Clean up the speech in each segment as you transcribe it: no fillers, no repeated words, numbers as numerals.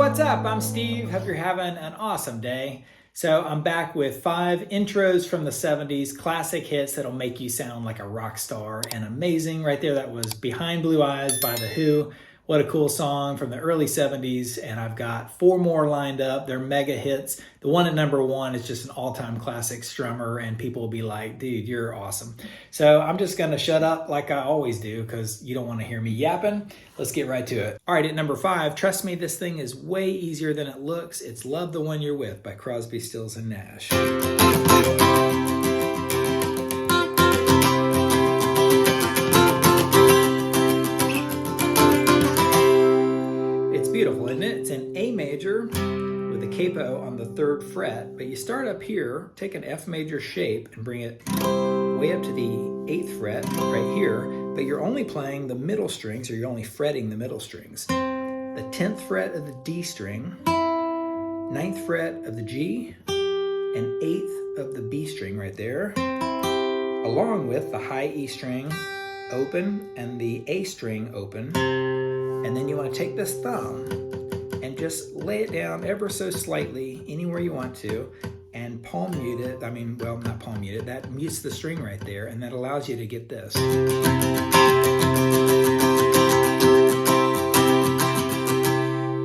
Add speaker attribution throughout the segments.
Speaker 1: What's up? I'm Steve. Hope you're having an awesome day. So I'm back with 5 intros from the 70s, classic hits that'll make you sound like a rock star and amazing. Right there, that was Behind Blue Eyes by The Who. What a cool song from the early 70s. And I've got 4 more lined up. They're mega hits. The one at number 1 is just an all-time classic strummer, and people will be like, dude, you're awesome. So I'm just gonna shut up like I always do because you don't want to hear me yapping. Let's get right to it. All right, at number 5, trust me, this thing is way easier than it looks. It's Love the One You're With by Crosby, Stills, and Nash. It's beautiful, isn't it? It's in A major with a capo on the 3rd fret, but you start up here, take an F major shape and bring it way up to the 8th fret right here, but you're only playing the middle strings, or you're only fretting the middle strings. The 10th fret of the D string, 9th fret of the G, and 8th of the B string right there, along with the high E string open and the A string open. And then you want to take this thumb and just lay it down ever so slightly anywhere you want to and palm mute it. I mean, well, not palm mute it. That mutes the string right there, and that allows you to get this.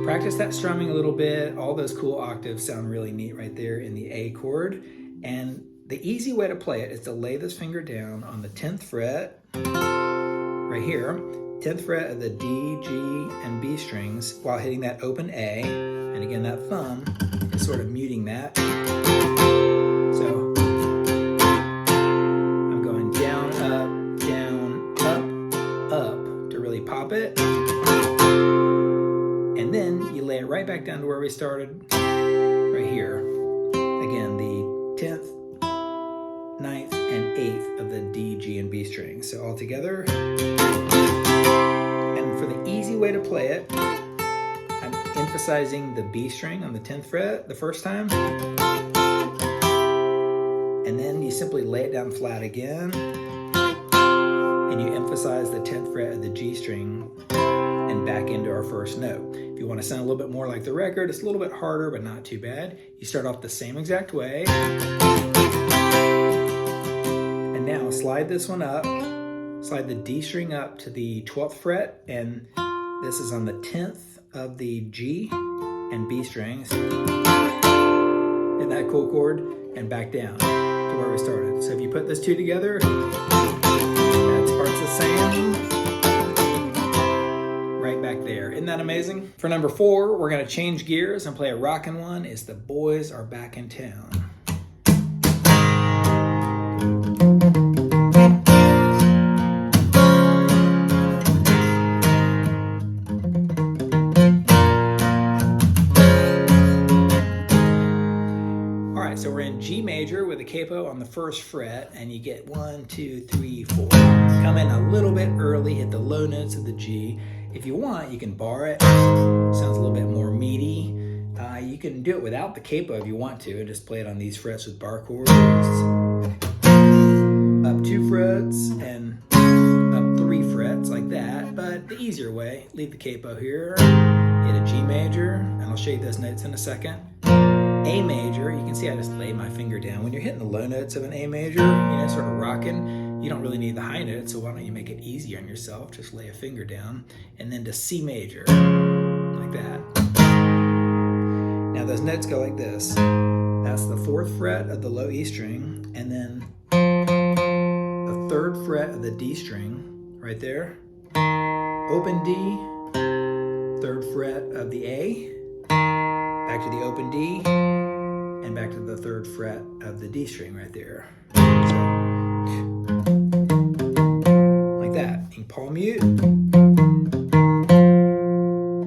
Speaker 1: Practice that strumming a little bit. All those cool octaves sound really neat right there in the A chord. And the easy way to play it is to lay this finger down on the 10th fret right here. 10th fret of the D, G, and B strings while hitting that open A. And again, that thumb is sort of muting that. So I'm going down, up to really pop it. And then you lay it right back down to where we started, right here. Again, the 10th, 9th, and 8th of the D, G, and B strings. So all together. For the easy way to play it, I'm emphasizing the B string on the 10th fret the first time. And then you simply lay it down flat again. And you emphasize the 10th fret of the G string and back into our first note. If you want to sound a little bit more like the record, it's a little bit harder, but not too bad. You start off the same exact way. And now slide this one up. Slide the D string up to the 12th fret, and this is on the 10th of the G and B strings. Hit that cool chord and back down to where we started. So if you put those two together, that part's the same. Right back there. Isn't that amazing? For number 4, we're gonna change gears and play a rockin' one. It's The Boys Are Back in Town. So we're in G major with a capo on the 1st fret, and you get 1, 2, 3, 4. Come in a little bit early, hit the low notes of the G. If you want, you can bar it. Sounds a little bit more meaty. You can do it without the capo if you want to, and just play it on these frets with bar chords. Up 2 frets and up 3 frets like that. But the easier way, leave the capo here, hit a G major, and I'll show you those notes in a second. A major, you can see I just laid my finger down. When you're hitting the low notes of an A major, sort of rocking, you don't really need the high notes, so why don't you make it easy on yourself? Just lay a finger down, and then to C major, like that. Now those notes go like this. That's the 4th fret of the low E string, and then the 3rd fret of the D string, right there. Open D, 3rd fret of the A, back to the open D, and back to the 3rd fret of the D string right there. So, like that. You can palm mute.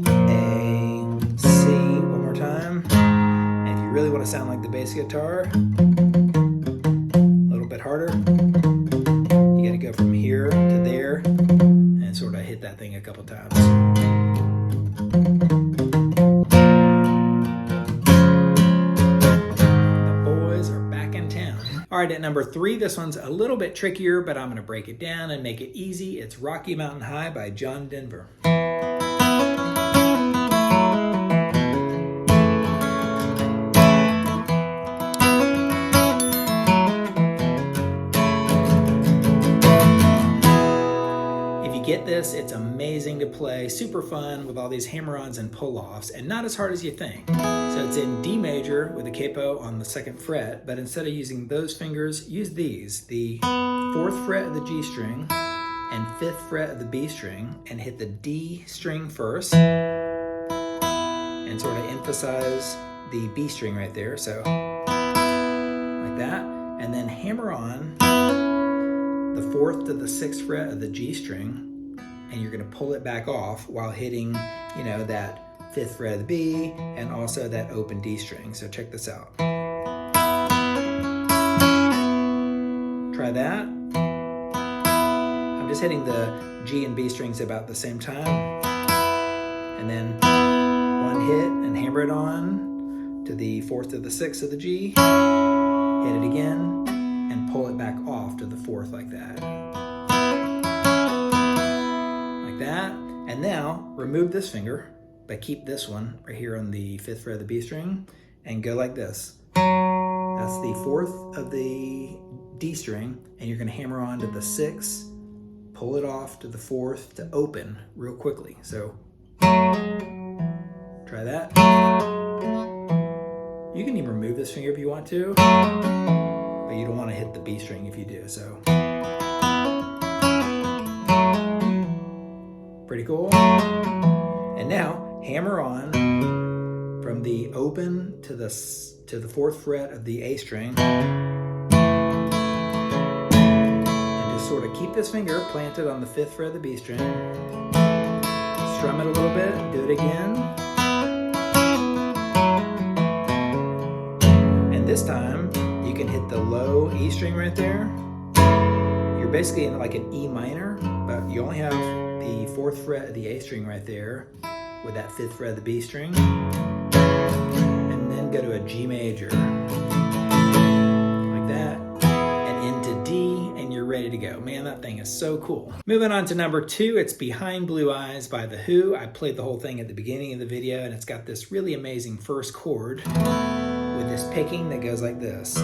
Speaker 1: A, C, one more time. And if you really want to sound like the bass guitar, a little bit harder, you got to go from here to there and sort of hit that thing a couple times. All right, at number 3, this one's a little bit trickier, but I'm going to break it down and make it easy. It's Rocky Mountain High by John Denver. get this, it's amazing to play, super fun with all these hammer-ons and pull-offs, and not as hard as you think. So it's in D major with the capo on the 2nd fret, but instead of using those fingers, use these, the 4th fret of the G string and 5th fret of the B string, and hit the D string first, and sort of emphasize the B string right there, so like that, and then hammer on the 4th to the 6th fret of the G string, and you're gonna pull it back off while hitting, you know, that 5th fret of the B and also that open D string. So check this out. Try that. I'm just hitting the G and B strings about the same time, and then one hit and hammer it on to the 4th to the 6th of the G, hit it again, and pull it back off to the 4th like that. Like that. And now remove this finger, but keep this one right here on the 5th fret of the B string, and go like this. That's the 4th of the D string, and you're gonna hammer on to the 6th, pull it off to the 4th to open real quickly. So try that. You can even remove this finger if you want to, but you don't want to hit the B string if you do, so. Pretty cool. And now, hammer on from the open to the 4th fret of the A string, and just sort of keep this finger planted on the 5th fret of the B string. Strum it a little bit, do it again. And this time, you can hit the low E string right there. You're basically in like an E minor, but you only have the 4th fret of the A string right there with that 5th fret of the B string. And then go to a G major, like that, and into D, and you're ready to go. Man, that thing is so cool. Moving on to number 2, it's Behind Blue Eyes by The Who. I played the whole thing at the beginning of the video, and it's got this really amazing first chord with this picking that goes like this.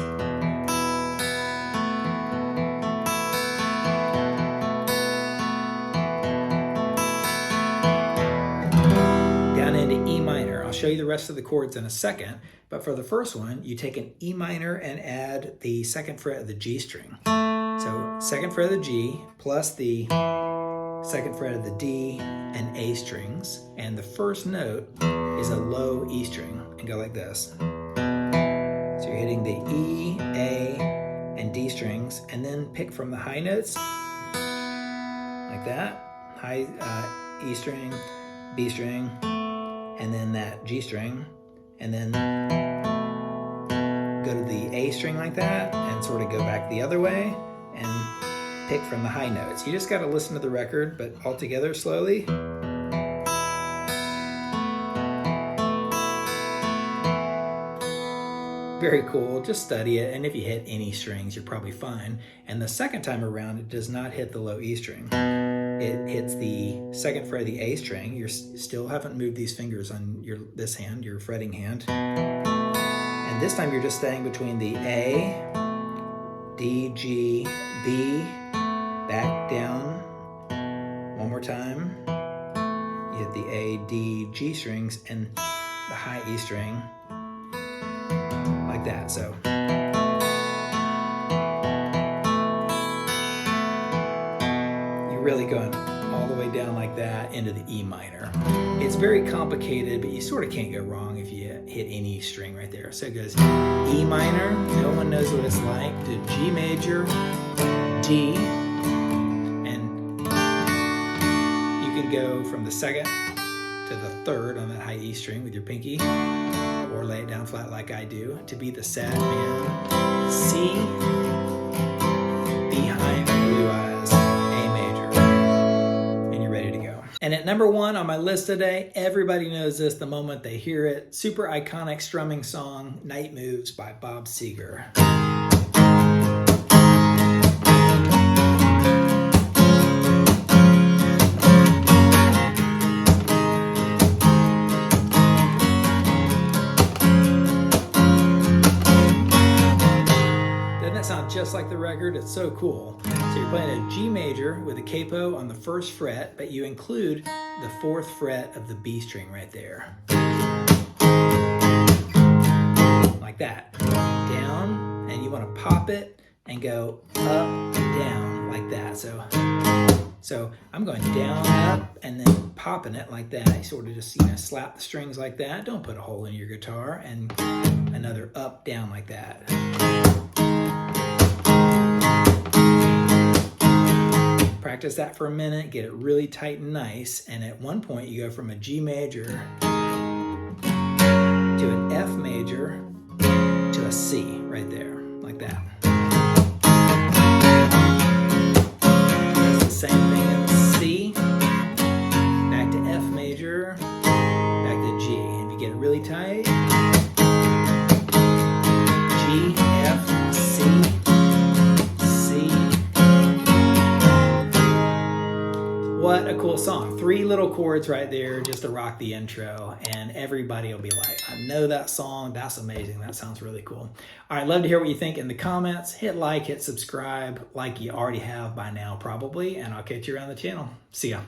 Speaker 1: Down into E minor. I'll show you the rest of the chords in a second, but for the first one, you take an E minor and add the 2nd fret of the G string. So 2nd fret of the G plus the 2nd fret of the D and A strings, and the first note is a low E string, and go like this. So you're hitting the E, A, and D strings, and then pick from the high notes, like that. High E string, B string, and then that G string, and then go to the A string like that, and sort of go back the other way, and pick from the high notes. You just gotta listen to the record, but all together slowly. Very cool, just study it, and if you hit any strings, you're probably fine. And the second time around, it does not hit the low E string. It hits the 2nd fret of the A string. You still haven't moved these fingers on this hand, your fretting hand. And this time you're just staying between the A, D, G, B, back down. One more time. You hit the A, D, G strings and the high E string, like that. So you're really going all the way down like that into the E minor. It's very complicated, but you sort of can't go wrong if you hit any string right there. So it goes E minor, no one knows what it's like, to G major, D, and you can go from the 2nd to the 3rd on that high E string with your pinky, or lay it down flat like I do, to be the sad man. C, Behind Blue Eyes, A major, and you're ready to go. And at number 1 on my list today, everybody knows this the moment they hear it. Super iconic strumming song, Night Moves by Bob Seger. Sound just like the record. It's so cool. So you're playing a G major with a capo on the 1st fret, but you include the 4th fret of the B string right there. Like that. Down, and you want to pop it and go up, down, like that. So I'm going down, up, and then popping it like that. You sort of just, slap the strings like that. Don't put a hole in your guitar. And another up, down like that. Practice that for a minute, get it really tight and nice, and at one point you go from a G major to an F major to a C right there, like that. That's the same thing in C, back to F major, back to G. And if you get it really tight, G, F, C, C. What a cool song. 3 little chords right there just to rock the intro, and everybody will be like, I know that song. That's amazing. That sounds really cool. All right, love to hear what you think in the comments. Hit like, hit subscribe like you already have by now probably, and I'll catch you around the channel. See ya.